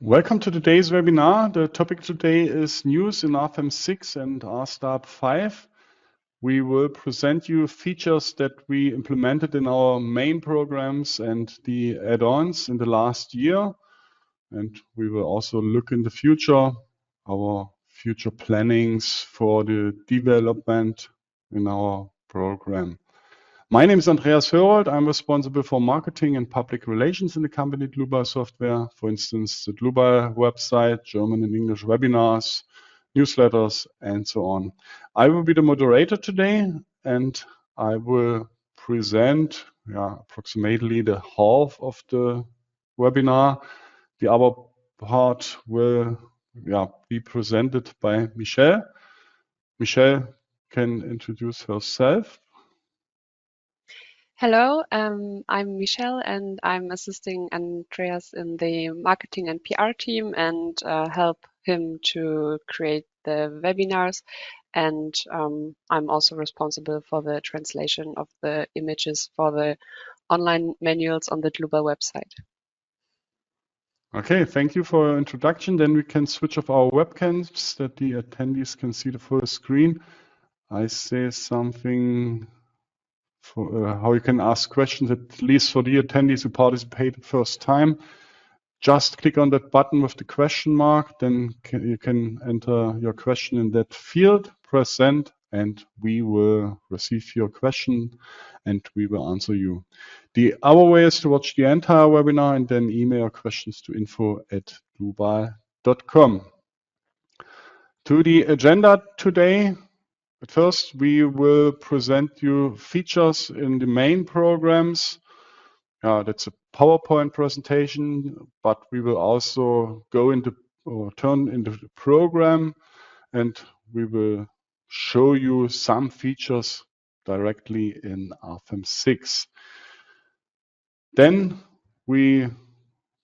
Welcome to today's webinar. The topic today is news in RFEM 6 and RSTAB 5. We will present you features that we implemented in our main programs and the add-ons in the last year. And we will also look in the future, our future plannings for the development in our program. My name is Andreas Hörold. I'm responsible for marketing and public relations in the company Dlubal Software. For instance, the Dlubal website, German and English webinars, newsletters, and so on. I will be the moderator today, and I will present approximately the half of the webinar. The other part will be presented by Michelle. Michelle can introduce herself. Hello, I'm Michelle and I'm assisting Andreas in the marketing and PR team and help him to create the webinars. And I'm also responsible for the translation of the images for the online manuals on the Dlubal website. Okay, thank you for your introduction. Then we can switch off our webcams that the attendees can see the full screen. I say something for how you can ask questions, at least for the attendees who participated first time. Just click on that button with the question mark, then you can enter your question in that field, press send, and we will receive your question and we will answer you. The other way is to watch the entire webinar and then email your questions to info@dlubal.com. To the agenda today. But first, we will present you features in the main programs. That's a PowerPoint presentation, but we will also go into or turn into the program, and we will show you some features directly in RFEM 6. Then we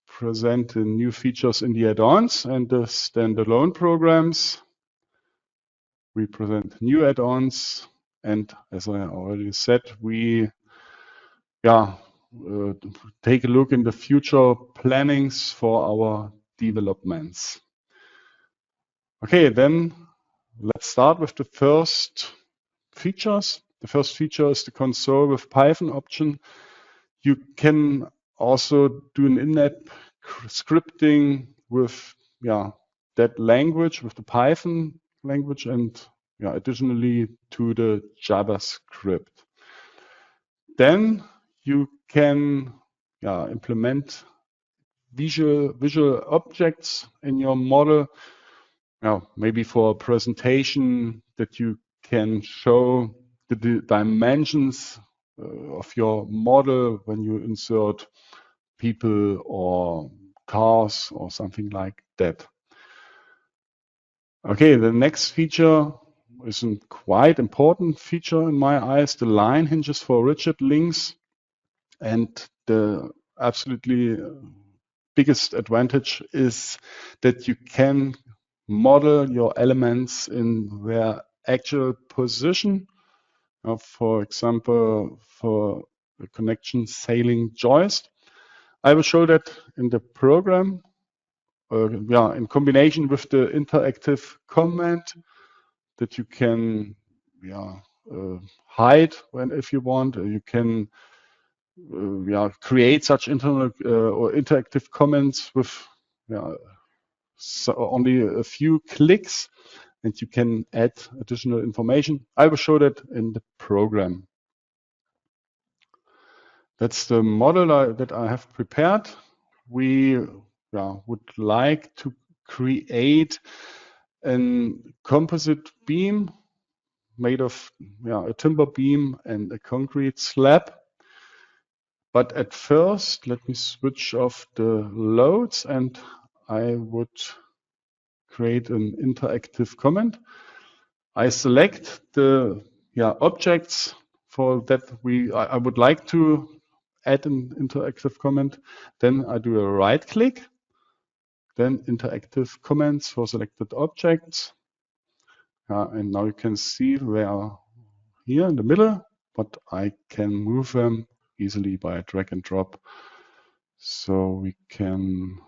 present the new features in the add-ons and the standalone programs. We present new add-ons, and as I already said, we take a look in the future plannings for our developments. Okay, then let's start with the first features. The first feature is the console with Python option. You can also do an in-app scripting with that language, with the Python language, and additionally to the JavaScript. Then you can implement visual objects in your model. Maybe for a presentation that you can show the dimensions of your model when you insert people or cars or something like that. Okay, the next feature is a quite important feature in my eyes, the line hinges for rigid links. And the absolutely biggest advantage is that you can model your elements in their actual position. For example, for the connection sailing joist. I will show that in the program, in combination with the interactive comment that you can hide if you want. You can create such internal or interactive comments with only a few clicks, and you can add additional information. I will show that in the program. That's the model that I have prepared. We would like to create a composite beam made of a timber beam and a concrete slab. But at first, let me switch off the loads, and I would create an interactive comment. I select the objects for that I would like to add an interactive comment. Then I do a right click, then interactive comments for selected objects. And now you can see they are here in the middle, but I can move them easily by a drag and drop. So we can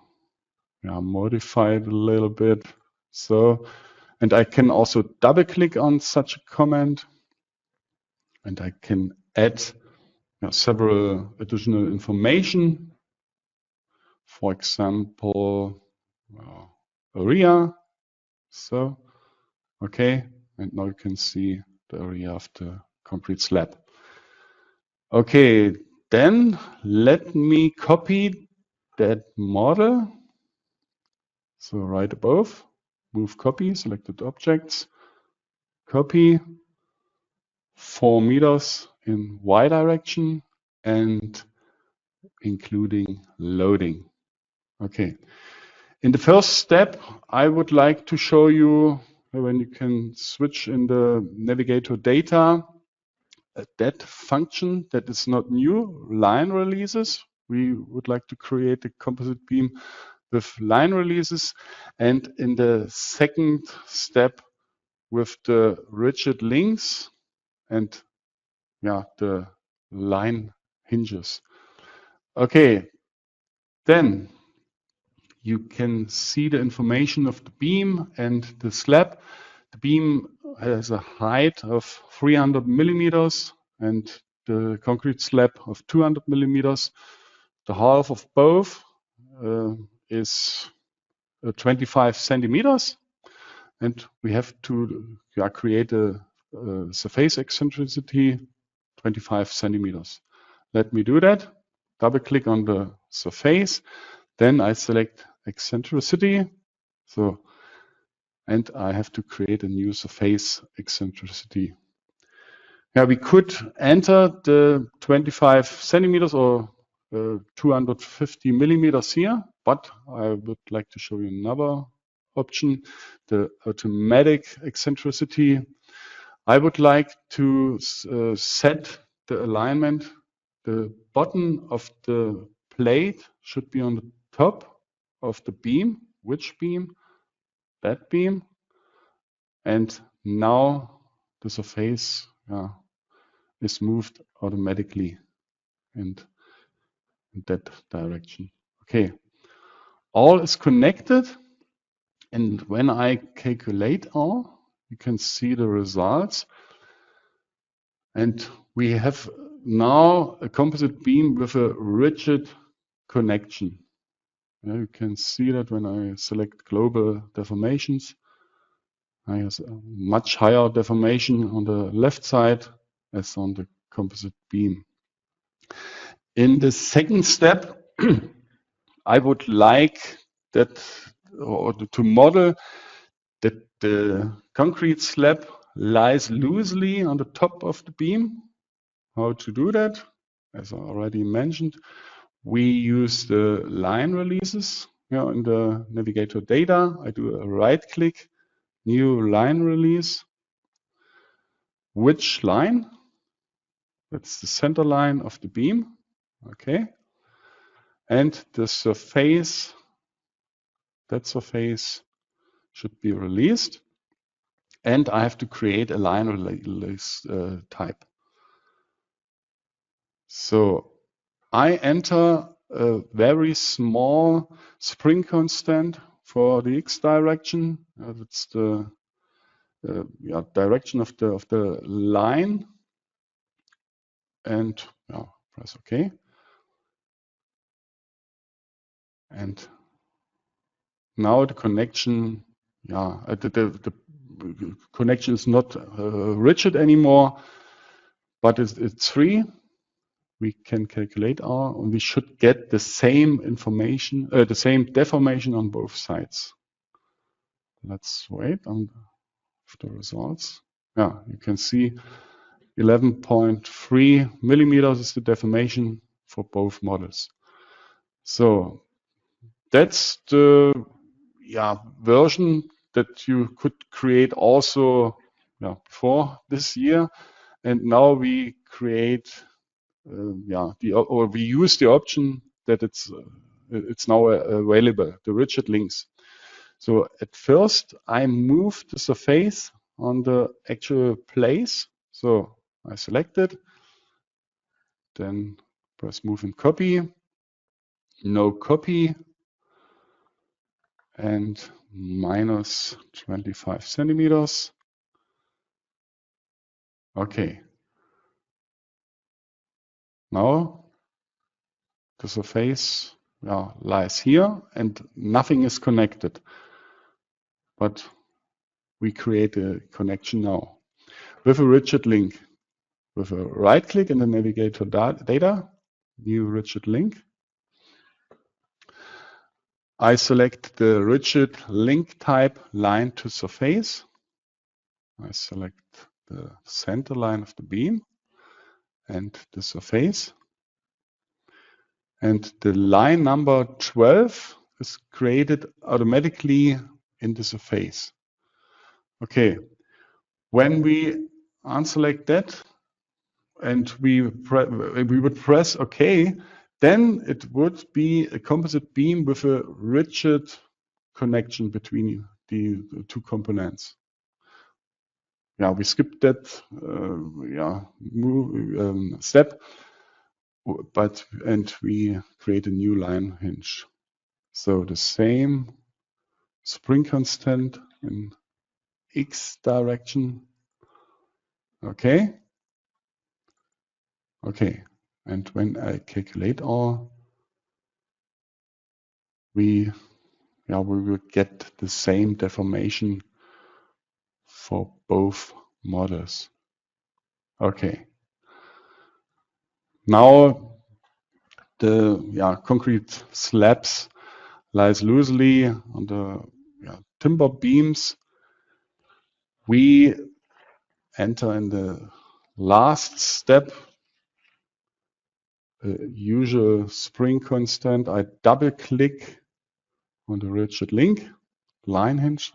modify it a little bit. So, and I can also double click on such a comment, and I can add several additional information. For example, area. So, okay, and now you can see the area of the concrete slab. Okay, then let me copy that model. So right above, move copy, selected objects, copy 4 meters in Y direction and including loading. Okay. In the first step, I would like to show you when you can switch in the navigator data that function that is not new, line releases. We would like to create a composite beam with line releases, and in the second step with the rigid links and the line hinges. Okay, then you can see the information of the beam and the slab. The beam has a height of 300 millimeters and the concrete slab of 200 millimeters. The half of both is 25 centimeters, and we have to create a surface eccentricity 25 centimeters. Let me do that. Double click on the surface, then I select eccentricity. So, and I have to create a new surface eccentricity. Now we could enter the 25 centimeters or 250 millimeters here, but I would like to show you another option, the automatic eccentricity. I would like to set the alignment. The bottom of the plate should be on the top of the beam. Which beam? That beam. And now the surface is moved automatically in that direction. Okay, all is connected, and when I calculate all, you can see the results. And we have now a composite beam with a rigid connection. You can see that when I select global deformations, I have a much higher deformation on the left side as on the composite beam. In the second step, I would like that or to model that the concrete slab lies loosely on the top of the beam. How to do that? As I already mentioned, we use the line releases in the navigator data. I do a right click, new line release. Which line? That's the center line of the beam. Okay. And the surface, that surface should be released. And I have to create a line release type. So I enter a very small spring constant for the x direction. That's the direction of the line. And press OK. And now the connection, the connection is not rigid anymore, but it's free. We can calculate and we should get the same information, the same deformation on both sides. Let's wait on the results. Yeah, you can see 11.3 millimeters is the deformation for both models. So that's the version that you could create also before this year. And now we create we use the option that it's now available, the rigid links. So at first I move the surface on the actual place. So I select it, then press move and copy, no copy. and minus 25 centimeters. Okay. Now the surface lies here and nothing is connected. But we create a connection now with a rigid link. With a right click in the navigator data, new rigid link. I select the rigid link type line to surface. I select the center line of the beam and the surface. And the line number 12 is created automatically in the surface. Okay, when we unselect that and we would press OK, then it would be a composite beam with a rigid connection between the two components. Yeah, we skipped that step, and we create a new line hinge. So the same spring constant in X direction. Okay. Okay. And when I calculate all, we will get the same deformation for both models. Okay. Now the concrete slabs lies loosely on the timber beams. We enter in the last step usual spring constant. I double click on the rigid link line hinge.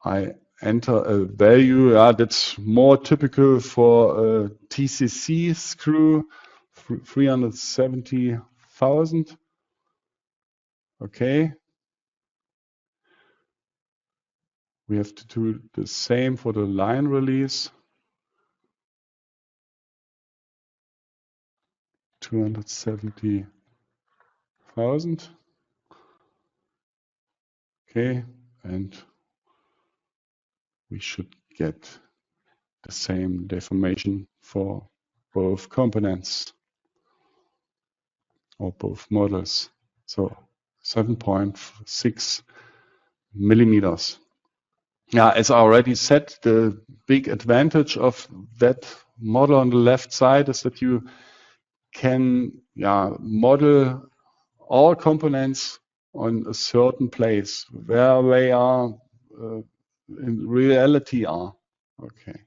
I enter a value that's more typical for a TCC screw, 370,000. Okay. We have to do the same for the line release. 270,000. Okay, and we should get the same deformation for both components or both models. So 7.6 millimeters. Yeah, as I already said, the big advantage of that model on the left side is that you can model all components on a certain place where they are in reality are. Okay.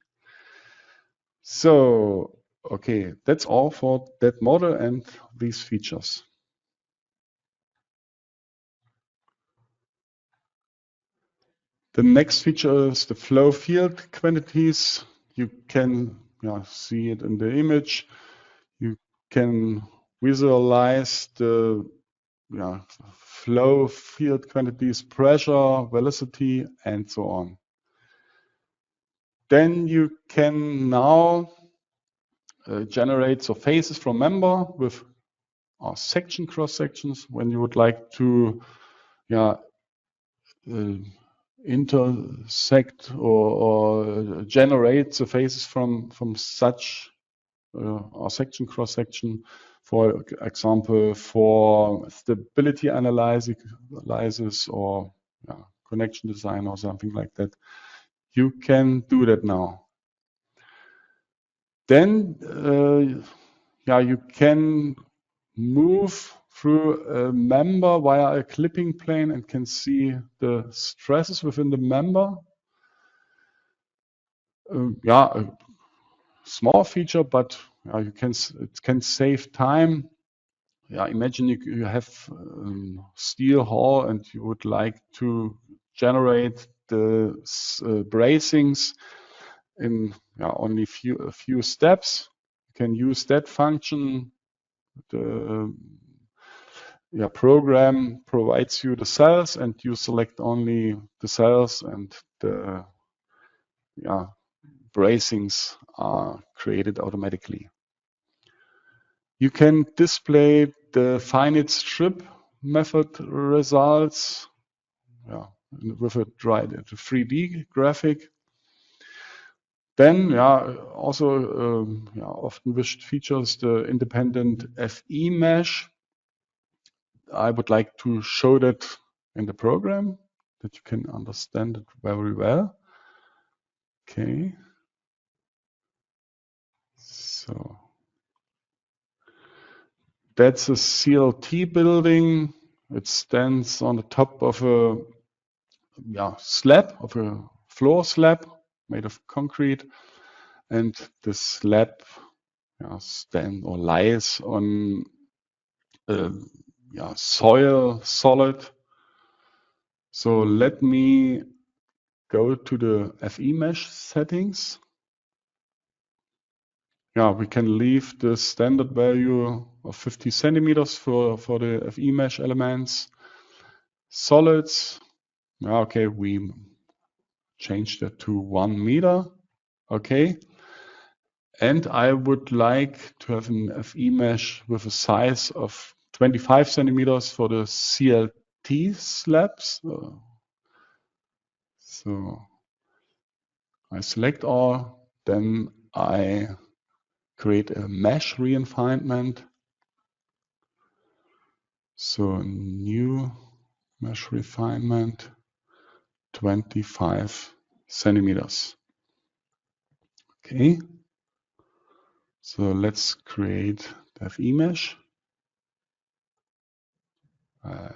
So, okay, that's all for that model and these features. The next feature is the flow field quantities. You can see it in the image. You can visualize the flow field quantities, pressure, velocity, and so on. Then you can now generate surfaces from member with section cross sections when you would like to intersect or generate surfaces from such section cross section. For example, for stability analysis or connection design or something like that, you can do that now. Then you can move through a member via a clipping plane and can see the stresses within the member. A small feature, but it can save time. Imagine you have steel hull and you would like to generate the bracings in only a few steps. You can use that function. The program provides you the cells and you select only the cells and the bracings are created automatically. You can display the finite strip method results with a 3D graphic. Then, also often wished features, the independent FE mesh. I would like to show that in the program, that you can understand it very well. Okay. So that's a CLT building. It stands on the top of a slab, of a floor slab made of concrete, and the slab stands or lies on soil solid. So let me go to the FE mesh settings. We can leave the standard value of 50 centimeters for the FE mesh elements. Solids, okay, we change that to 1 meter. Okay. And I would like to have an FE mesh with a size of 25 centimeters for the CLT slabs. So I select all, then I create a mesh refinement. So new mesh refinement, 25 centimeters. Okay. So let's create the FE mesh.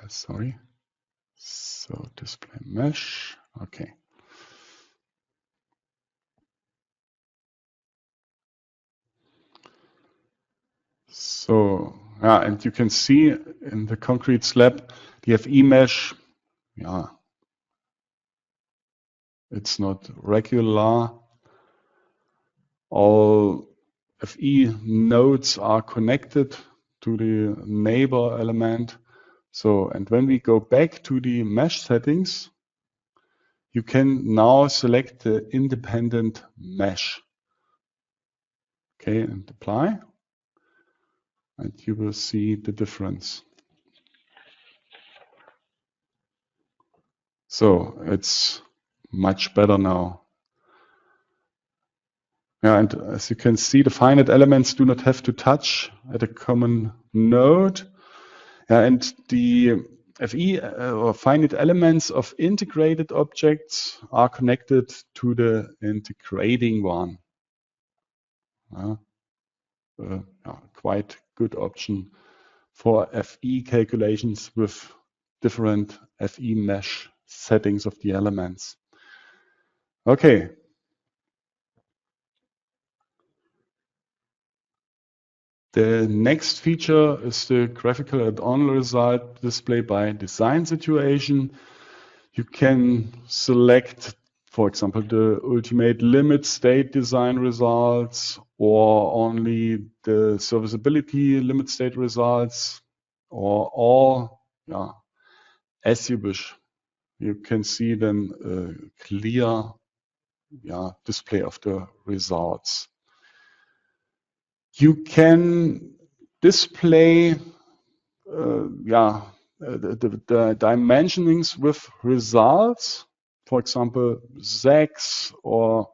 Sorry. So display mesh. Okay. So, and you can see in the concrete slab, the FE mesh, it's not regular. All FE nodes are connected to the neighbor element. So, and when we go back to the mesh settings, you can now select the independent mesh. Okay, and apply. And you will see the difference. So it's much better now. And as you can see, the finite elements do not have to touch at a common node. And the FE or finite elements of integrated objects are connected to the integrating one. Quite good option for FE calculations with different FE mesh settings of the elements. Okay. The next feature is the graphical add-on result display by design situation. You can select, for example, the ultimate limit state design results or only the serviceability limit state results or all, as you wish. You can see then a clear display of the results. You can display the dimensionings with results, for example, ZAGs or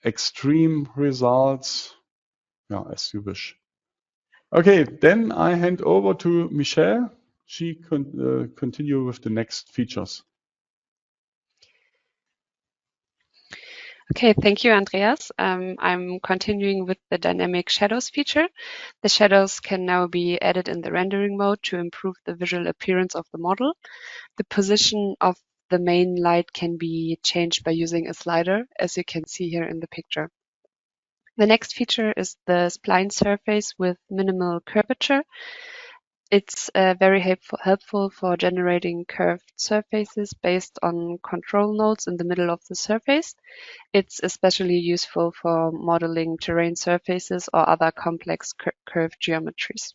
extreme results, as you wish. Okay, then I hand over to Michelle. She can continue with the next features. Okay, thank you, Andreas. I'm continuing with the dynamic shadows feature. The shadows can now be added in the rendering mode to improve the visual appearance of the model. The position of the main light can be changed by using a slider, as you can see here in the picture. The next feature is the spline surface with minimal curvature. It's very helpful for generating curved surfaces based on control nodes in the middle of the surface. It's especially useful for modeling terrain surfaces or other complex curved geometries.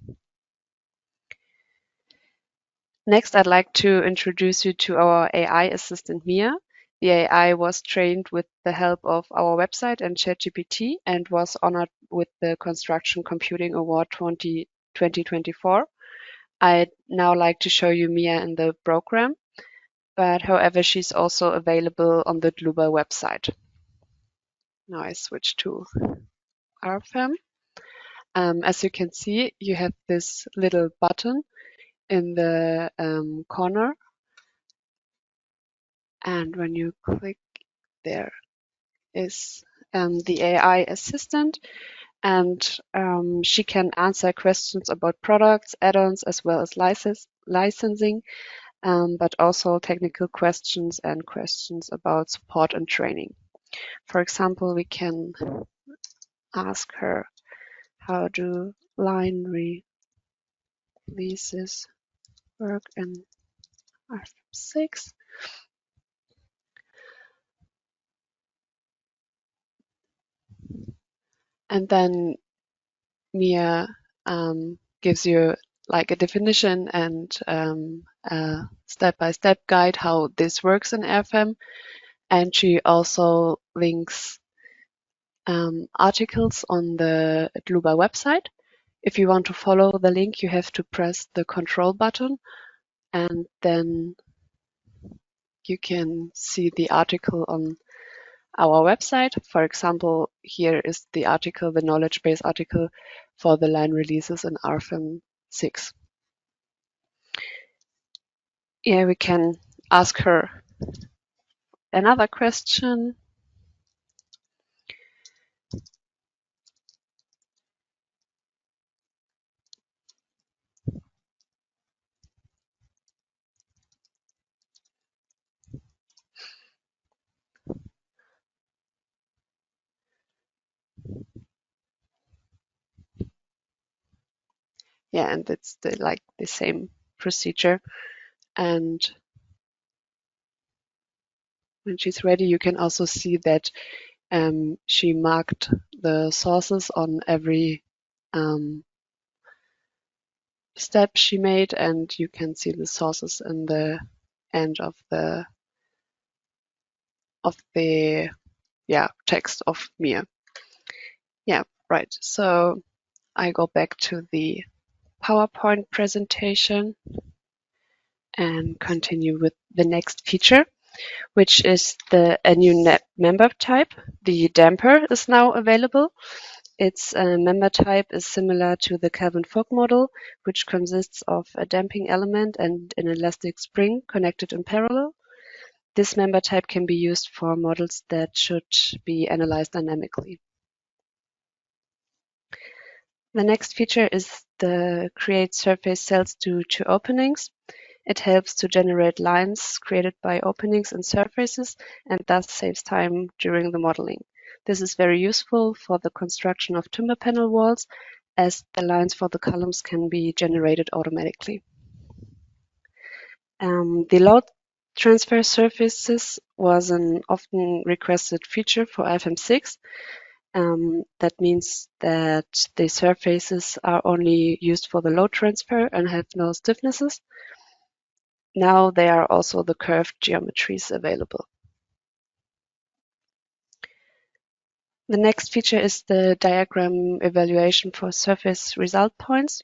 Next, I'd like to introduce you to our AI assistant, Mia. The AI was trained with the help of our website and ChatGPT and was honored with the Construction Computing Award 2024. I'd now like to show you Mia in the program. but however, she's also available on the Dlubal website. Now I switch to RFEM. As you can see, you have this little button in the corner, and when you click, there is the AI assistant, and she can answer questions about products, add-ons, as well as licensing, but also technical questions and questions about support and training. For example, we can ask her, how do line releases work in RFEM6? And then Mia gives you like a definition and a step-by-step guide how this works in RFEM. And she also links articles on the Dlubal website. If you want to follow the link, you have to press the control button, and then you can see the article on our website. For example, here is the article, the knowledge base article for the line releases in RFEM 6. Yeah, we can ask her another question. Yeah, and it's like the same procedure. And when she's ready, you can also see that she marked the sources on every step she made, and you can see the sources in the end of the text of Mia. Yeah, right. So I go back to the PowerPoint presentation and continue with the next feature, which is a new member type. The damper is now available. Its member type is similar to the Kelvin-Vogt model, which consists of a damping element and an elastic spring connected in parallel. This member type can be used for models that should be analyzed dynamically. The next feature is the create surface cells to openings. It helps to generate lines created by openings in surfaces and thus saves time during the modeling. This is very useful for the construction of timber panel walls, as the lines for the columns can be generated automatically. The load transfer surfaces was an often requested feature for RFEM6. That means that the surfaces are only used for the load transfer and have no stiffnesses. Now there are also the curved geometries available. The next feature is the diagram evaluation for surface result points.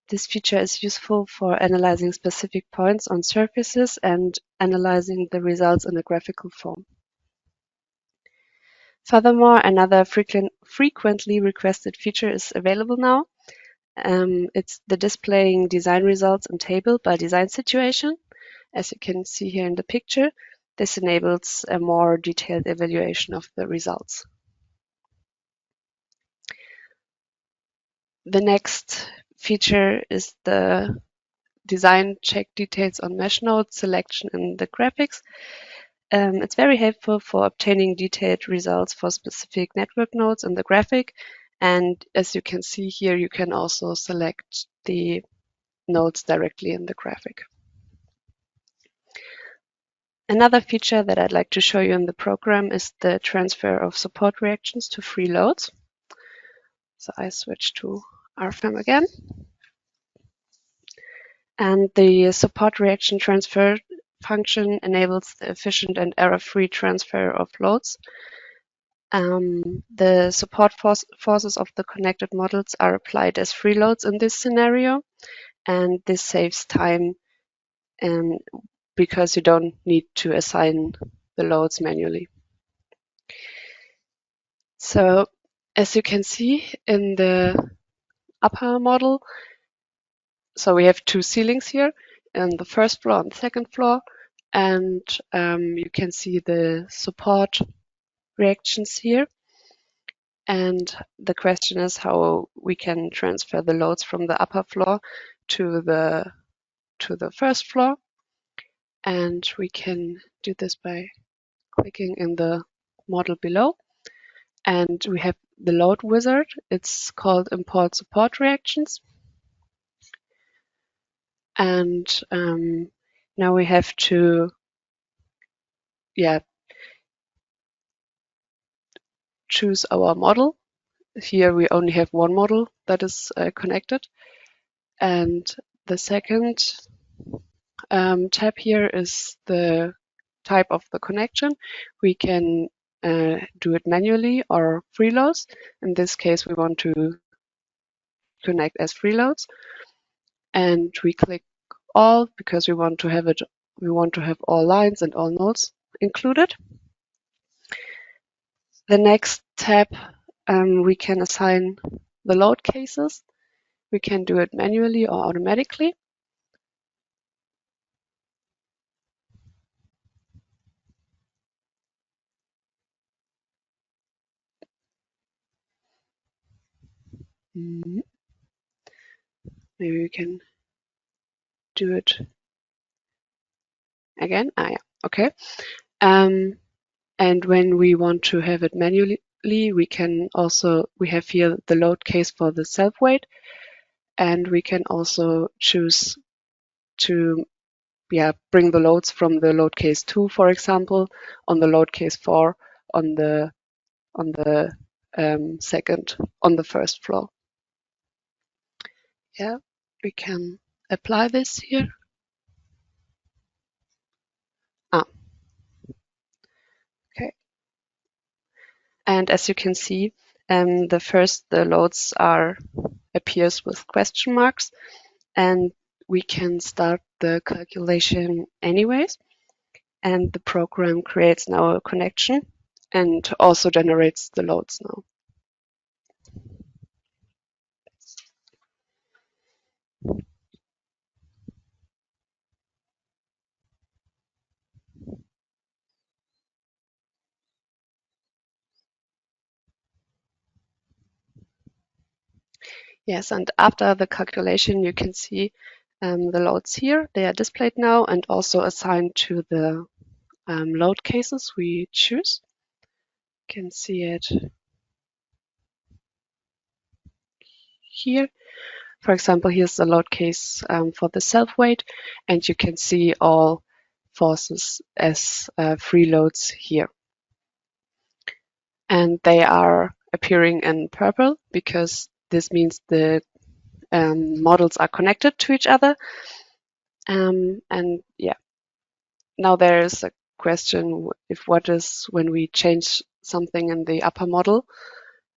This feature is useful for analyzing specific points on surfaces and analyzing the results in a graphical form. Furthermore, another frequently requested feature is available now. It's the displaying design results in table by design situation. As you can see here in the picture, this enables a more detailed evaluation of the results. The next feature is the design check details on mesh node selection in the graphics. It's very helpful for obtaining detailed results for specific network nodes in the graphic. And as you can see here, you can also select the nodes directly in the graphic. Another feature that I'd like to show you in the program is the transfer of support reactions to free loads. So I switch to RFEM again. And the support reaction transfer function enables the efficient and error-free transfer of loads. The support forces of the connected models are applied as free loads in this scenario, and this saves time because you don't need to assign the loads manually. So as you can see in the upper model, so we have two ceilings here in the first floor and the second floor, and you can see the support reactions here. And the question is how we can transfer the loads from the upper floor to the first floor. And we can do this by clicking in the model below. And we have the load wizard. It's called import support reactions. And now we have to choose our model. Here we only have one model that is connected. And the second tab here is the type of the connection. We can do it manually or freeloads. In this case, we want to connect as freeloads, and we click all because we want to have it. We want to have all lines and all nodes included. The next tab, we can assign the load cases. We can do it manually or automatically. Maybe we can do it again. Yeah, okay. And when we want to have it manually, we have here the load case for the self weight, and we can also choose to bring the loads from the load case 2, for example, on the load case 4 on the first floor. Yeah, we can apply this here. Okay. And as you can see, the loads appears with question marks, and we can start the calculation anyways. And the program creates now a connection and also generates the loads now. Yes, and after the calculation, you can see the loads here. They are displayed now and also assigned to the load cases we choose. You can see it here. For example, here's the load case for the self weight, and you can see all forces as free loads here. And they are appearing in purple because this means the models are connected to each other. And yeah, now there is a question what is when we change something in the upper model.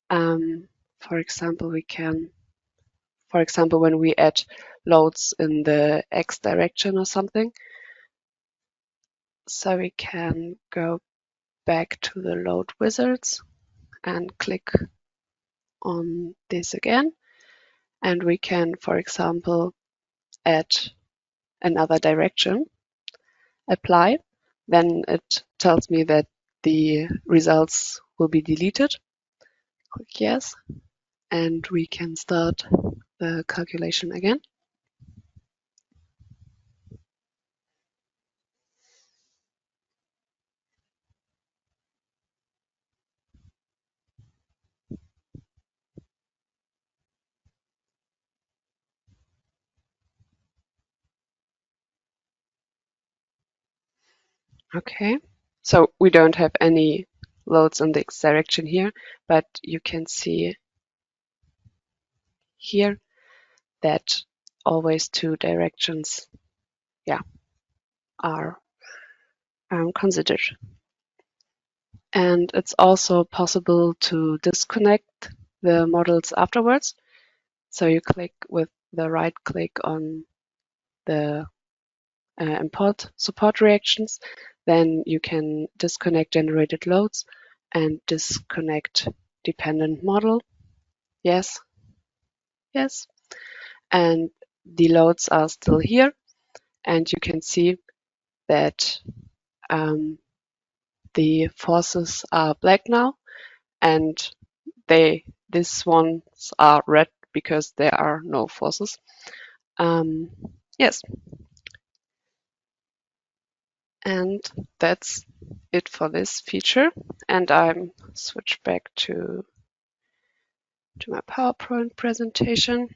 For example, when we add loads in the X direction or something. So we can go back to the load wizards and click on this again. And we can, for example, add another direction, apply. Then it tells me that the results will be deleted. Click yes. And we can start the calculation again. Okay, so we don't have any loads in the X direction here, but you can see here that always two directions are considered. And it's also possible to disconnect the models afterwards. So you click with the right click on the import support reactions, then you can disconnect generated loads and disconnect dependent model. Yes, yes. And the loads are still here. And you can see that the forces are black now, and these ones are red because there are no forces. Yes. And that's it for this feature. And I'm switch back to my PowerPoint presentation.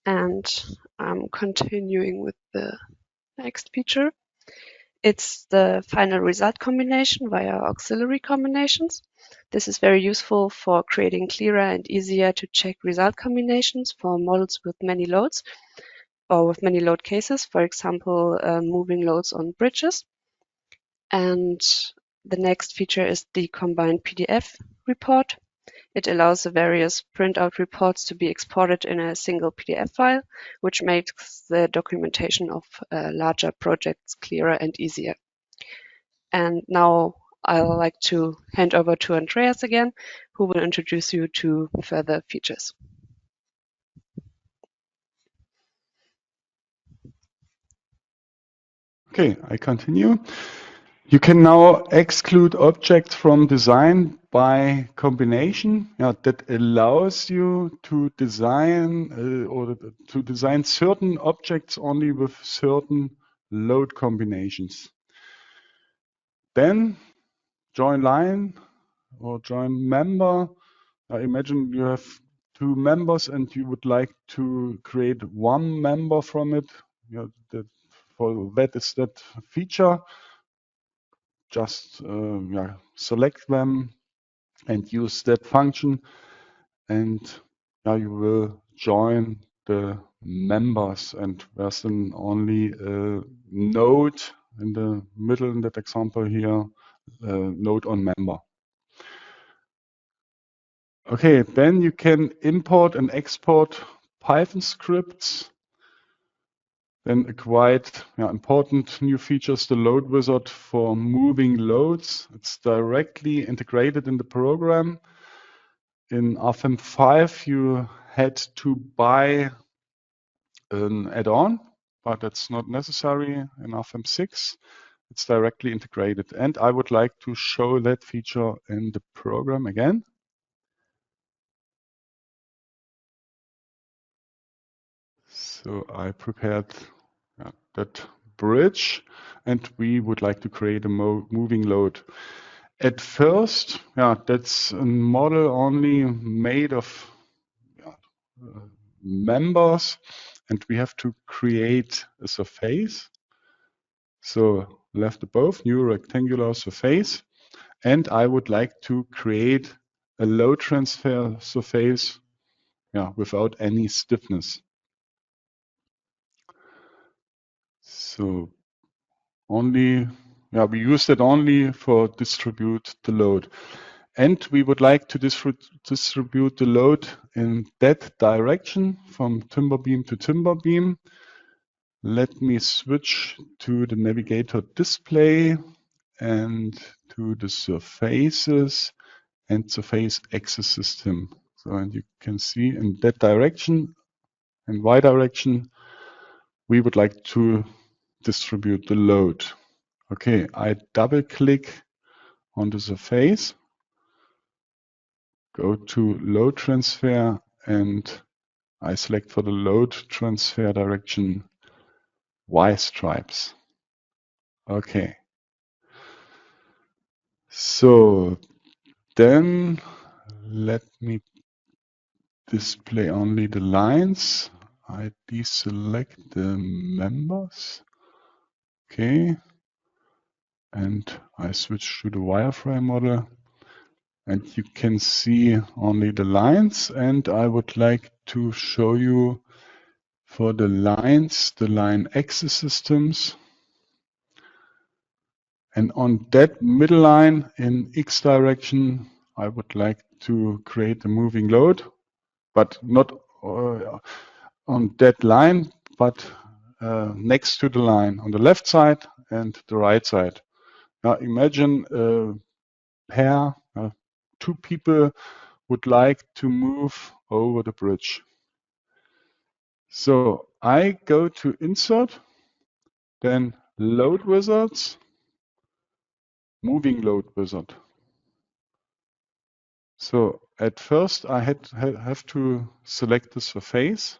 And I'm continuing with the next feature. It's the final result combination via auxiliary combinations. This is very useful for creating clearer and easier to check result combinations for models with many loads or with many load cases, for example, moving loads on bridges. And the next feature is the combined PDF report. It allows the various printout reports to be exported in a single PDF file, which makes the documentation of larger projects clearer and easier. And now I'd like to hand over to Andreas again, who will introduce you to further features. Okay, I continue. You can now exclude objects from design by combination. That allows you to design or to design certain objects only with certain load combinations. Then join line or join member. Imagine you have two members and you would like to create one member from it. For that is that feature. Just select them and use that function, and you will join the members, and there's then only a node in the middle in that example here, node on member. Okay, then you can import and export Python scripts. Then a quite important new feature is the load wizard for moving loads. It's directly integrated in the program. In RFEM 5, you had to buy an add-on, but that's not necessary in RFEM 6. It's directly integrated. And I would like to show that feature in the program again. So I prepared that bridge, and we would like to create a moving load. At first, that's a model only made of members, and we have to create a surface. So left above, new rectangular surface, and I would like to create a load transfer surface without any stiffness. So only, we use that only for distribute the load. And we would like to distribute the load in that direction from timber beam to timber beam. Let me switch to the navigator display and to the surfaces and surface axis system. So, and you can see in that direction, in Y direction, we would like to distribute the load. Okay, I double click on the surface, go to load transfer, and I select for the load transfer direction Y stripes. Okay. So then let me display only the lines. I deselect the members. Okay. And I switch to the wireframe model. And you can see only the lines. And I would like to show you for the lines, the line axis systems. And on that middle line in X direction, I would like to create a moving load, but not on that line, but next to the line on the left side and the right side. Now imagine a pair, two people would like to move over the bridge. So I go to Insert, then Load Wizards, Moving Load Wizard. So at first I have to select the surface.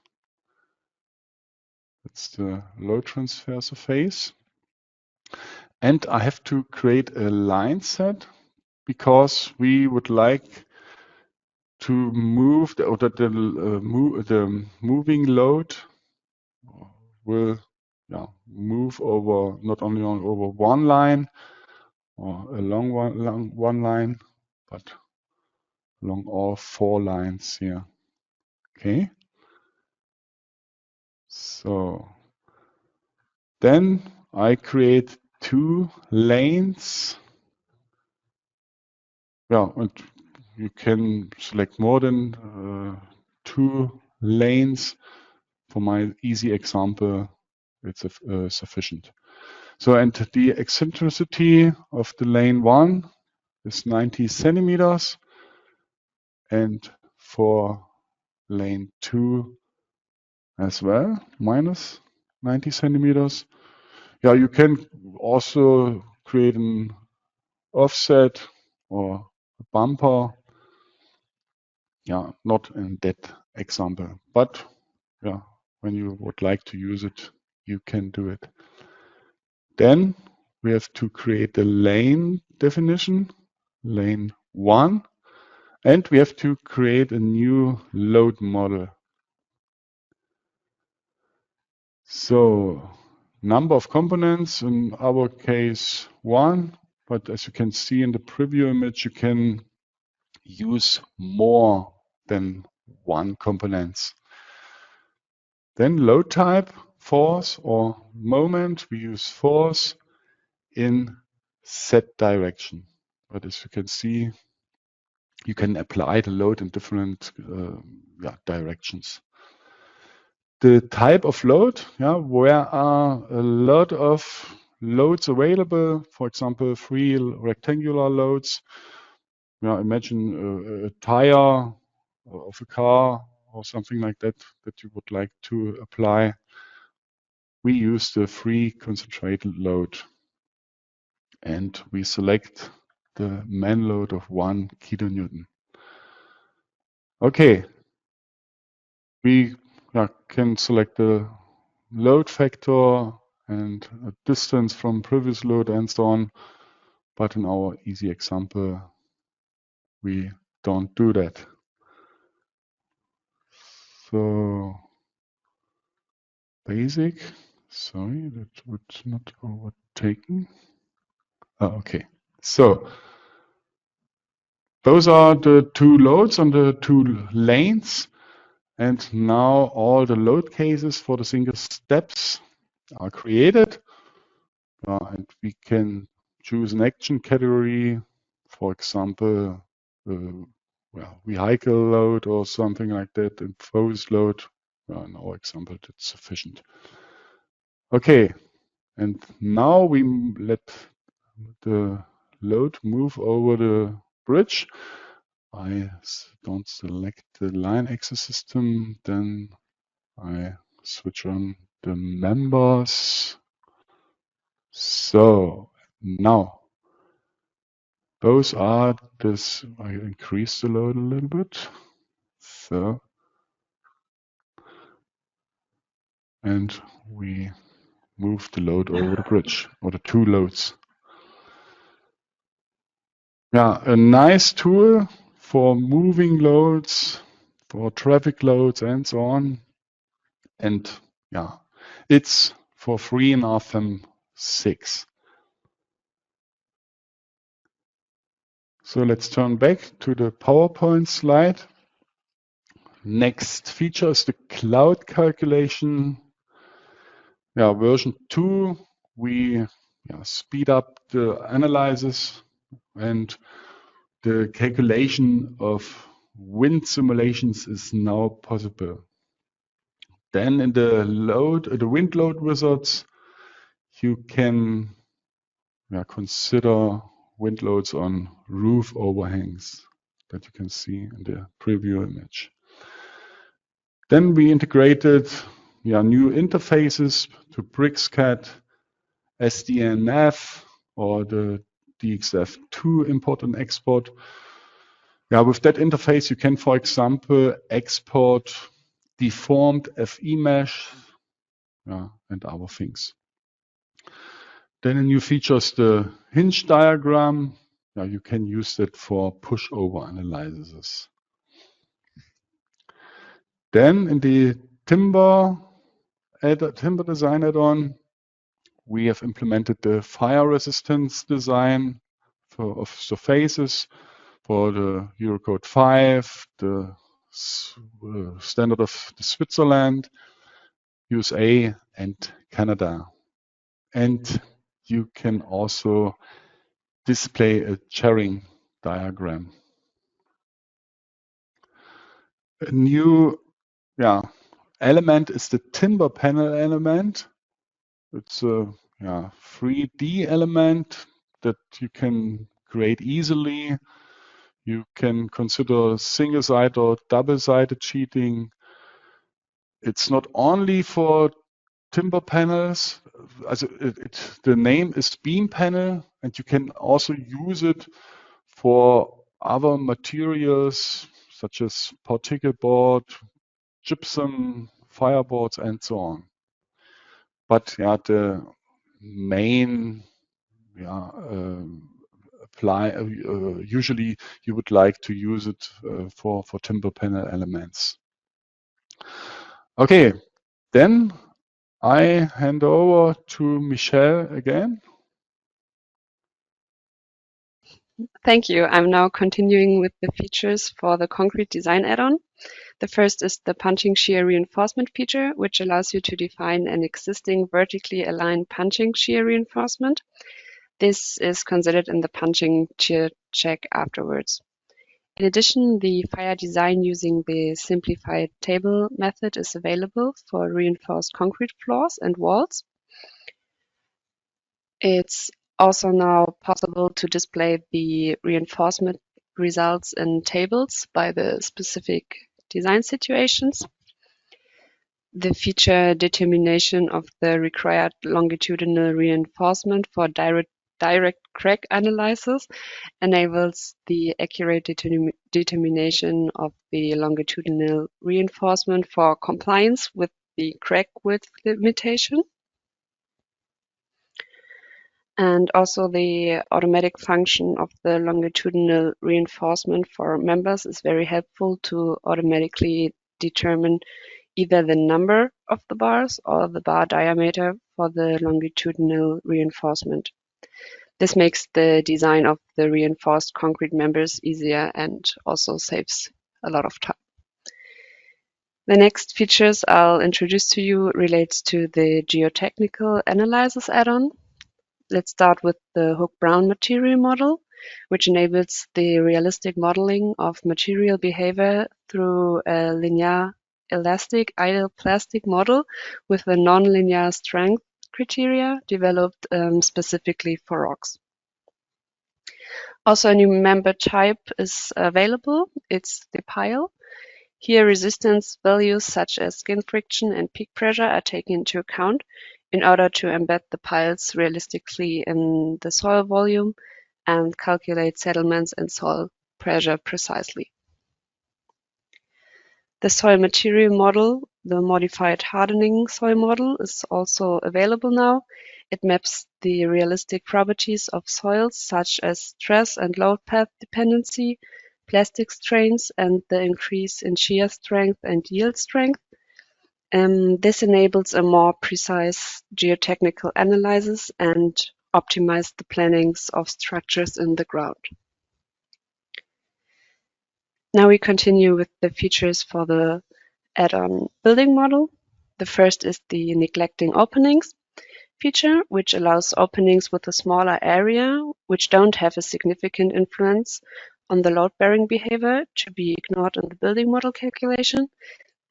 That's the load transfer surface. And I have to create a line set because we would like to move the moving load will move over not only over one line or along one line, but along all 4 lines here. Okay. So then I create 2 lanes. Yeah, and you can select more than 2 lanes. For my easy example, it's sufficient. So, and the eccentricity of the lane 1 is 90 centimeters, and for lane 2 as well, minus 90 centimeters. Yeah, you can also create an offset or a bumper. Yeah, not in that example, but yeah, when you would like to use it, you can do it. Then we have to create the lane definition, lane 1, and we have to create a new load model. So number of components, in our case 1, but as you can see in the preview image, you can use more than 1 components. Then load type, force or moment, we use force in Z direction. But as you can see, you can apply the load in different directions. The type of load, where are a lot of loads available, for example, 3 rectangular loads. Imagine a tire of a car or something like that you would like to apply. We use the 3 concentrated load, and we select the man load of 1 kilonewton. Okay, we can select the load factor and a distance from previous load and so on, but in our easy example, we don't do that. So basic, sorry, that would not overtaken. Okay, so those are the 2 loads on the 2 lanes, and now all the load cases for the single steps are created, and we can choose an action category, for example, vehicle load or something like that, imposed load. In our example, that's sufficient. Okay, and now we let the load move over the bridge. I don't select the line axis system, then I switch on the members. So now those are this. I increase the load a little bit. So, and we move the load over the bridge, or the 2 loads. Yeah, a nice tool for moving loads, for traffic loads, and so on. And yeah, it's for free in RFEM 6. So let's turn back to the PowerPoint slide. Next feature is the cloud calculation. Yeah, version 2, we speed up the analysis, and the calculation of wind simulations is now possible. Then in the wind load wizards, you can consider wind loads on roof overhangs that you can see in the preview image. Then we integrated new interfaces to BricsCAD, SDNF, or the DXF2 import and export. With that interface, you can, for example, export deformed FE mesh and other things. Then a new feature is the hinge diagram. You can use it for pushover analysis. Then in the timber design add-on, we have implemented the fire resistance design of surfaces for the Eurocode 5, the standard of the Switzerland, USA, and Canada. And you can also display a chairing diagram. A new element is the timber panel element. It's a 3D element that you can create easily. You can consider single-sided or double-sided sheeting. It's not only for timber panels. The name is beam panel, and you can also use it for other materials such as particle board, gypsum, fireboards, and so on. But the main usually you would like to use it for timber panel elements. Okay, then I hand over to Michelle again. Thank you. I'm now continuing with the features for the concrete design add-on. The first is the punching shear reinforcement feature, which allows you to define an existing vertically aligned punching shear reinforcement. This is considered in the punching shear check afterwards. In addition, the fire design using the simplified table method is available for reinforced concrete floors and walls. It's also now possible to display the reinforcement results in tables by the specific design situations. The feature determination of the required longitudinal reinforcement for direct crack analysis enables the accurate determination of the longitudinal reinforcement for compliance with the crack width limitation. And also the automatic function of the longitudinal reinforcement for members is very helpful to automatically determine either the number of the bars or the bar diameter for the longitudinal reinforcement. This makes the design of the reinforced concrete members easier and also saves a lot of time. The next features I'll introduce to you relates to the geotechnical analysis add-on. Let's start with the Hook-Brown material model, which enables the realistic modeling of material behavior through a linear elastic ideal plastic model with a non-linear strength criteria developed specifically for rocks. Also, a new member type is available. It's the pile. Here, resistance values such as skin friction and peak pressure are taken into account in order to embed the piles realistically in the soil volume and calculate settlements and soil pressure precisely. The soil material model, the modified hardening soil model, is also available now. It maps the realistic properties of soils such as stress and load path dependency, plastic strains, and the increase in shear strength and yield strength. This enables a more precise geotechnical analysis and optimize the plannings of structures in the ground. Now we continue with the features for the add-on building model. The first is the neglecting openings feature, which allows openings with a smaller area, which don't have a significant influence on the load-bearing behavior, to be ignored in the building model calculation.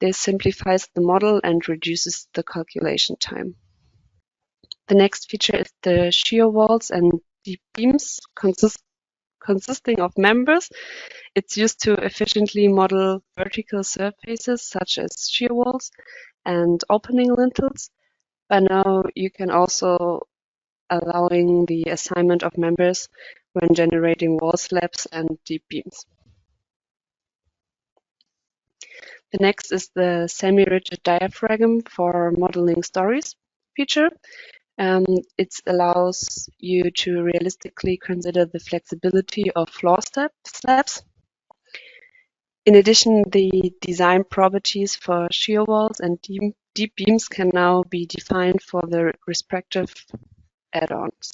This simplifies the model and reduces the calculation time. The next feature is the shear walls and deep beams consisting of members. It's used to efficiently model vertical surfaces such as shear walls and opening lintels. By now, you can also allowing the assignment of members when generating wall slabs and deep beams. The next is the semi-rigid diaphragm for modeling stories feature. It allows you to realistically consider the flexibility of floor slabs. In addition, the design properties for shear walls and deep beams can now be defined for the respective add-ons.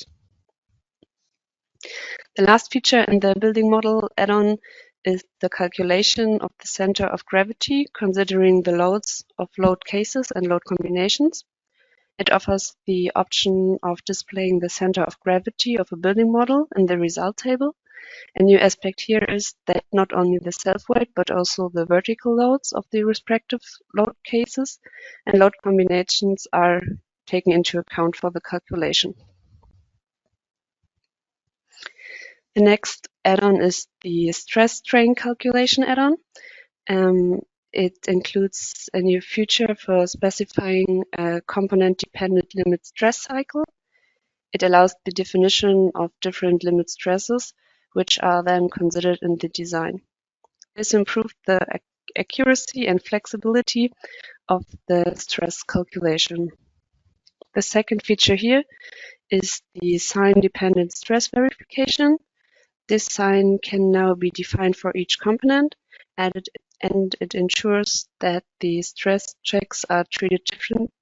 The last feature in the building model add-on is the calculation of the center of gravity, considering the loads of load cases and load combinations. It offers the option of displaying the center of gravity of a building model in the result table. A new aspect here is that not only the self-weight, but also the vertical loads of the respective load cases and load combinations are taken into account for the calculation. The next add-on is the stress strain calculation add-on. It includes a new feature for specifying a component-dependent limit stress cycle. It allows the definition of different limit stresses, which are then considered in the design. This improved the accuracy and flexibility of the stress calculation. The second feature here is the sign-dependent stress verification. This sign can now be defined for each component, and it ensures that the stress checks are treated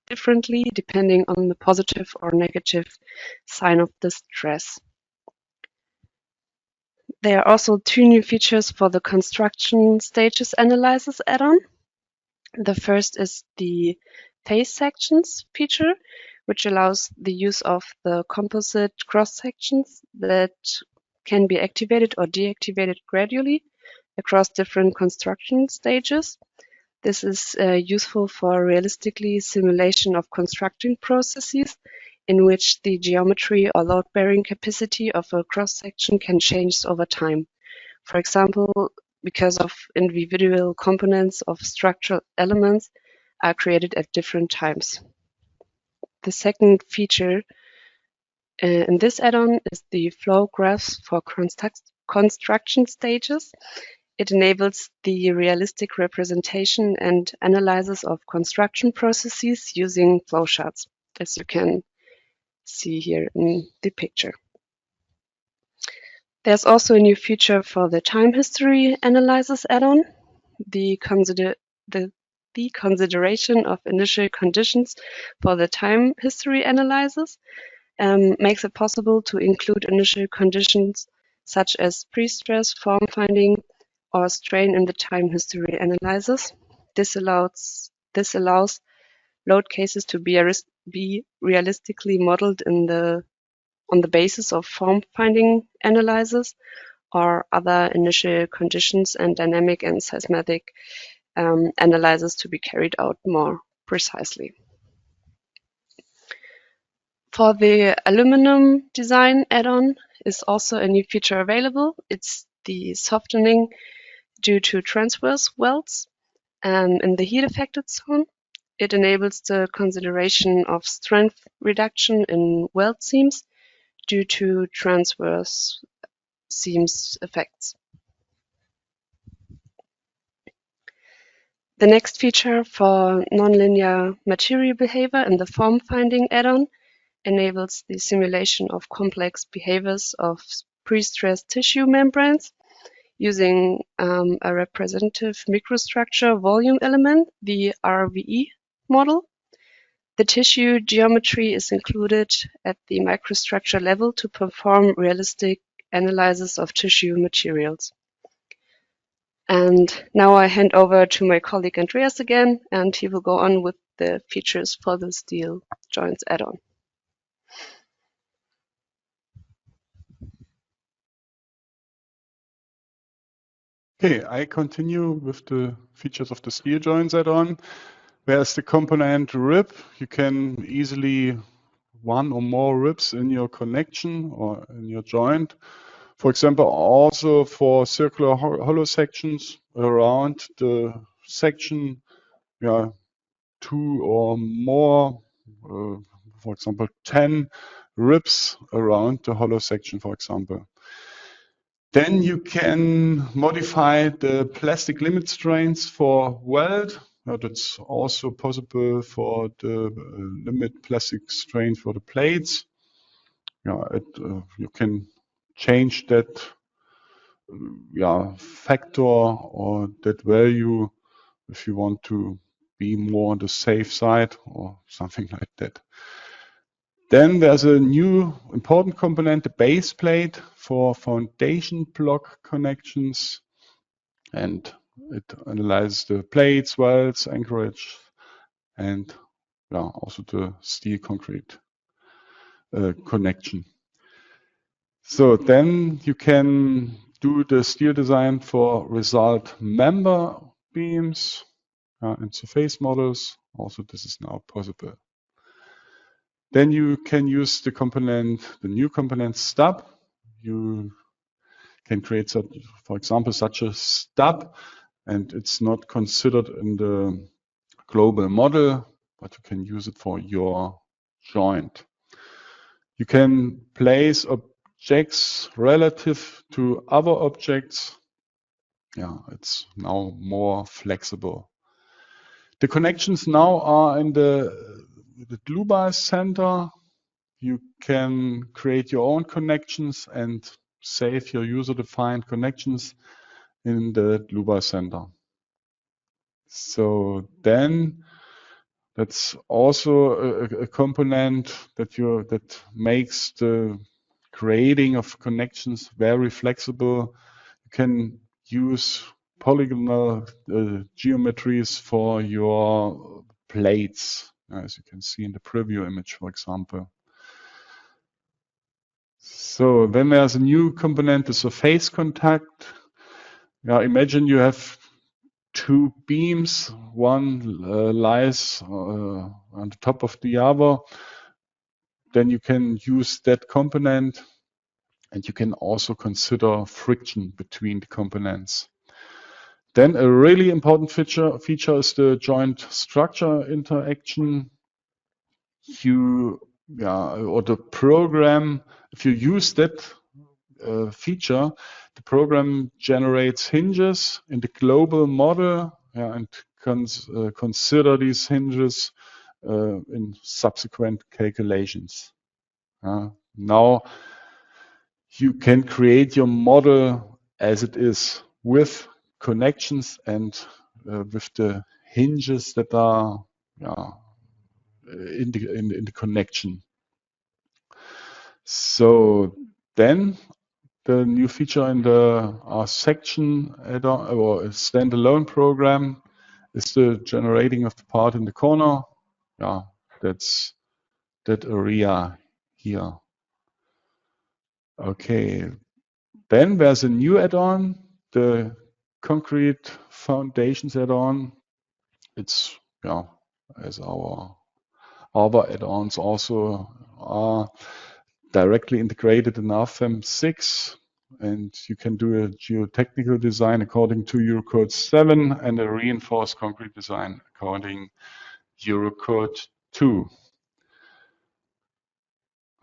differently depending on the positive or negative sign of the stress. There are also two new features for the construction stages analysis add-on. The first is the phase sections feature, which allows the use of the composite cross sections that can be activated or deactivated gradually across different construction stages. This is useful for realistically simulation of constructing processes in which the geometry or load-bearing capacity of a cross-section can change over time. For example, because of individual components of structural elements are created at different times. The second feature in this add-on is the flow graphs for construction stages. It enables the realistic representation and analysis of construction processes using flowcharts, as you can see here in the picture. There's also a new feature for the time history analysis add-on. The consideration of initial conditions for the time history analysis makes it possible to include initial conditions such as pre-stress, form finding, or strain in the time history analysis. This allows load cases to be realistically modeled on the basis of form finding analysis or other initial conditions and dynamic and seismic analysis to be carried out more precisely. For the aluminum design add-on is also a new feature available. It's the softening due to transverse welds in the heat affected zone. It enables the consideration of strength reduction in weld seams due to transverse seams effects. The next feature for nonlinear material behavior in the form finding add-on enables the simulation of complex behaviors of pre-stressed tissue membranes using a representative microstructure volume element, the RVE model. The tissue geometry is included at the microstructure level to perform realistic analysis of tissue materials. And now I hand over to my colleague Andreas again, and he will go on with the features for the steel joints add-on. Okay, I continue with the features of the steel joints add-on. Whereas the component rib, you can easily one or more ribs in your connection or in your joint. For example, also for circular hollow sections around the section, yeah, 2 or more, for example, 10 ribs around the hollow section, for example. Then you can modify the plastic limit strains for weld. That's also possible for the limit plastic strain for the plates. Yeah, you can change that factor or that value if you want to be more on the safe side or something like that. Then there's a new important component, the base plate for foundation block connections, and it analyzes the plates, welds, anchorage, and also the steel concrete connection. So then you can do the steel design for result member beams and surface models. Also, this is now possible. Then you can use the new component stub. You can create, for example, such a stub, and it's not considered in the global model, but you can use it for your joint. You can place objects relative to other objects. Yeah, it's now more flexible. The connections now are in the Dlubal Center. You can create your own connections and save your user-defined connections in the Dlubal Center. So then that's also a component that makes the creating of connections very flexible. You can use polygonal geometries for your plates, as you can see in the preview image, for example. So then there's a new component, the surface contact. Imagine you have two beams, one lies on the top of the other. Then you can use that component, and you can also consider friction between the components. Then a really important feature is the joint structure interaction. Or the program, if you use that feature, the program generates hinges in the global model and consider these hinges in subsequent calculations. Now you can create your model as it is with connections and with the hinges that are in the connection. So then the new feature in our section add-on or standalone program is the generating of the part in the corner. That's that area here. Okay, then there's a new add-on, the concrete foundations add-on. It's as our other add-ons also are directly integrated in RFEM 6, and you can do a geotechnical design according to Eurocode 7 and a reinforced concrete design according Eurocode 2.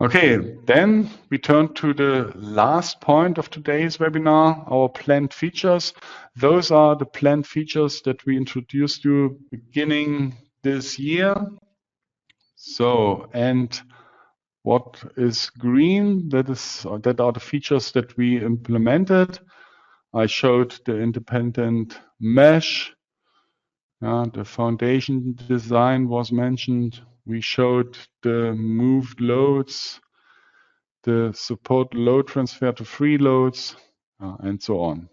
Okay, then we turn to the last point of today's webinar, our planned features. Those are the planned features that we introduced you beginning this year. So, and what is green? That are the features that we implemented. I showed the independent mesh. The foundation design was mentioned. We showed the moved loads, the support load transfer to free loads, and so on.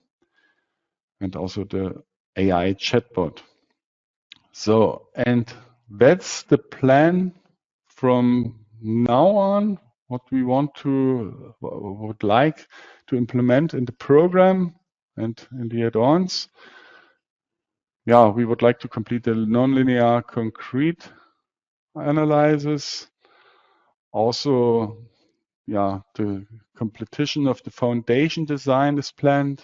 And also the AI chatbot. So, and that's the plan from now on, what we would like to implement in the program. and in the add-ons. Yeah, we would like to complete the nonlinear concrete analysis. Also, yeah, the completion of the foundation design is planned.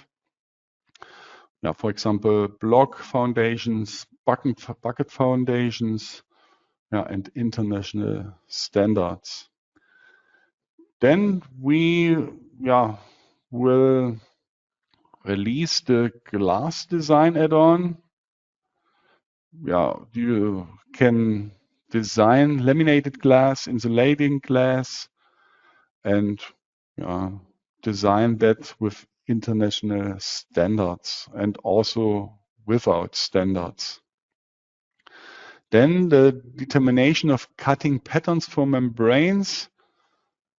Yeah, for example, block foundations, bucket foundations, yeah, and international standards. Then we, yeah, will release the glass design add-on. Yeah, you can design laminated glass, insulating glass, and design that with international standards and also without standards. Then the determination of cutting patterns for membranes,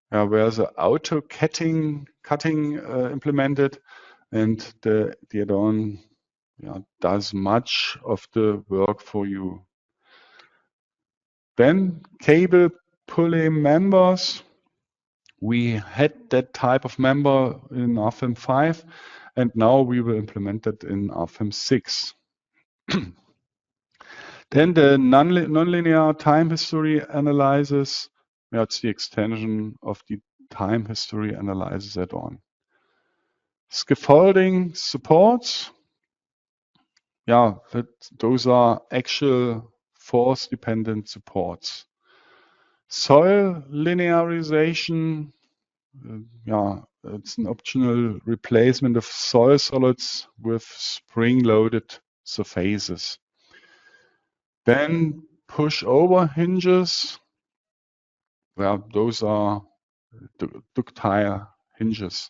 where the auto cutting implemented, and the add-on does much of the work for you. Then cable pulley members. We had that type of member in RFEM 5, and now we will implement it in RFEM 6. Then the nonlinear time history analysis. It's the extension of the time history analysis add-on. Scaffolding supports. Those are actual force-dependent supports. Soil linearization. It's an optional replacement of soil solids with spring-loaded surfaces. Then push-over hinges. Those are ductile hinges.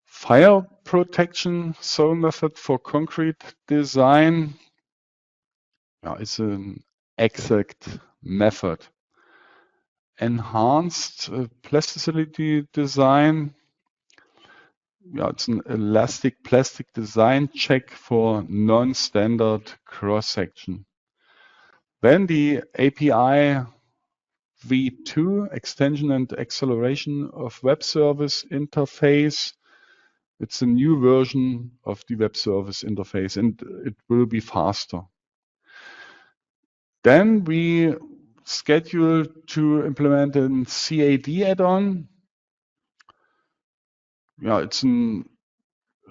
Fire protection zone method for concrete design. It's an exact method. Enhanced plasticity design. It's an elastic plastic design check for non-standard cross-section. Then the API v2 extension and acceleration of web service interface. It's a new version of the web service interface, and it will be faster. Then we schedule to implement a CAD add-on. It's a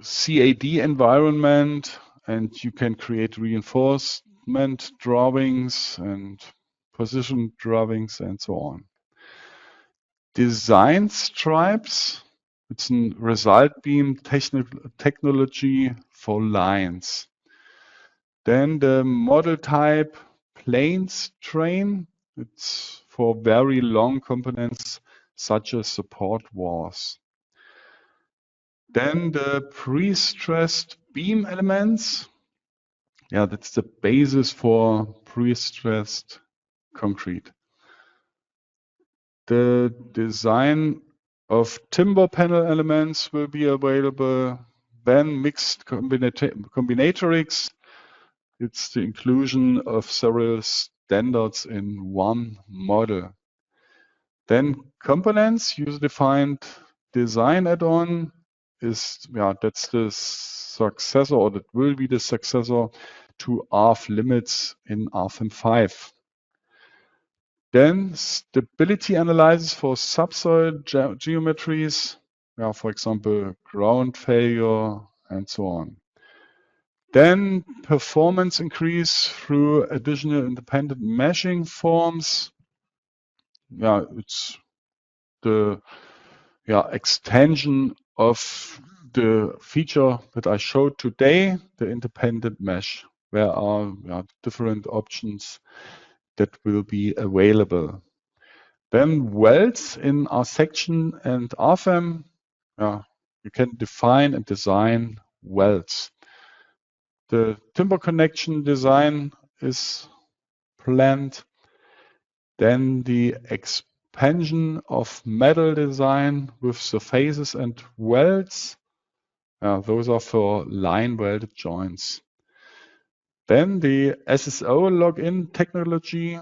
CAD environment, and you can create reinforcement drawings and position drawings and so on. Design stripes. It's a result beam technology for lines. Then the model type planes train. It's for very long components such as support walls. Then the pre-stressed beam elements. That's the basis for pre-stressed concrete. The design of timber panel elements will be available. Then mixed combinatorics. It's the inclusion of several standards in one model. Then components, user-defined design add-on is, that's the successor, or that will be the successor to RF limits in RFEM 5. Then stability analysis for subsoil geometries, for example, ground failure and so on. Then performance increase through additional independent meshing forms. It's the extension of the feature that I showed today, the independent mesh. There are different options that will be available. Then welds in our section and RFEM. You can define and design welds. The timber connection design is planned. Then the expansion of metal design with surfaces and welds. Those are for line welded joints. Then the SSO login technology.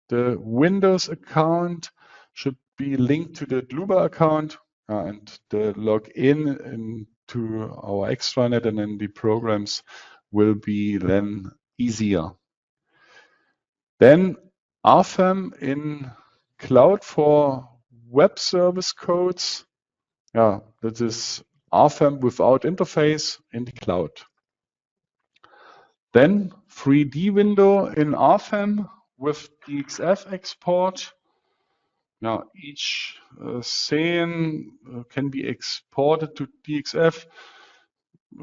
The Windows account should be linked to the Dlubal account, and the login in to our extranet, and then the programs will be then easier. Then RFEM in cloud for web service codes. Yeah, that is RFEM without interface in the cloud. Then 3D window in RFEM with DXF export. Now each scene can be exported to DXF.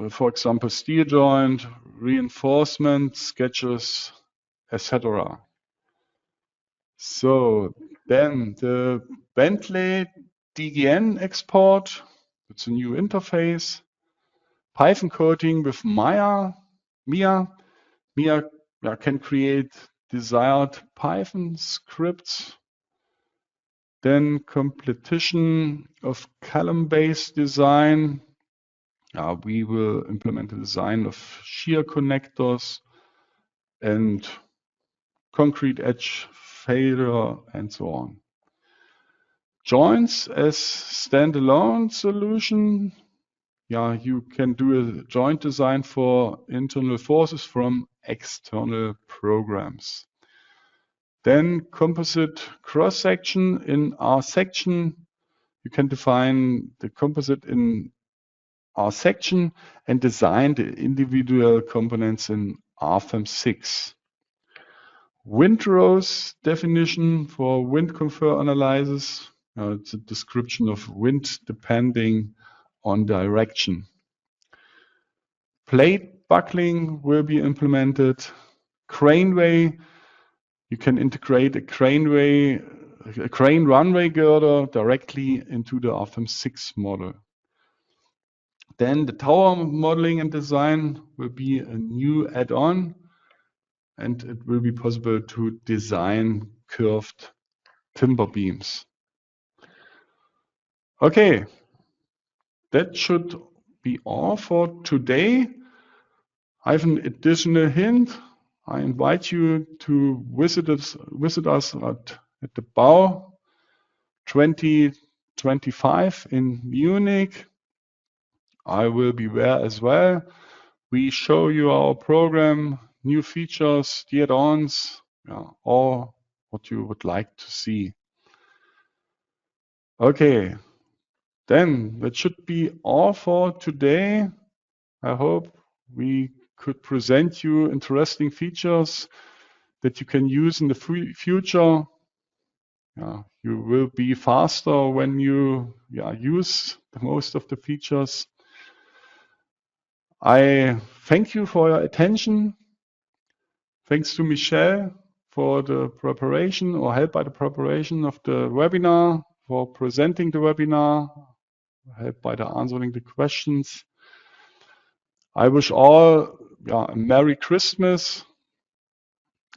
For example, steel joint, reinforcement, sketches, etc. So then the Bentley DGN export. It's a new interface. Python coding with Mia can create desired Python scripts. Then completion of column-based design. We will implement the design of shear connectors and concrete edge failure and so on. Joints as standalone solution. You can do a joint design for internal forces from external programs. Then composite cross-section in R section. You can define the composite in R section and design the individual components in RFEM 6. Windrows definition for wind confer analysis. It's a description of wind depending on direction. Plate buckling will be implemented. Craneway, you can integrate a crane runway girder directly into the RFEM 6 model. Then the tower modeling and design will be a new add-on, and it will be possible to design curved timber beams. Okay, that should be all for today. I have an additional hint. I invite you to visit us at the BAU 2025 in Munich. I will be there as well. We show you our program, new features, the add-ons, all what you would like to see. Okay, then that should be all for today. I hope we could present you interesting features that you can use in the future. You will be faster when you use the most of the features. I thank you for your attention. Thanks to Michelle for the preparation or help by the preparation of the webinar, for presenting the webinar, help by the answering the questions. I wish all a Merry Christmas,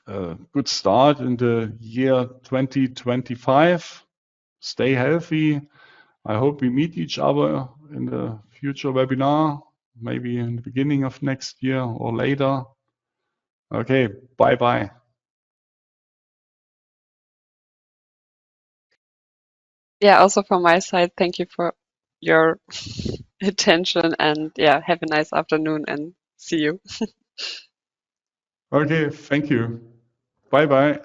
a good start in the year 2025. Stay healthy. I hope we meet each other in the future webinar, maybe in the beginning of next year or later. Okay, bye-bye. Yeah, also from my side, thank you for your attention, and have a nice afternoon and see you. Okay, thank you. Bye-bye.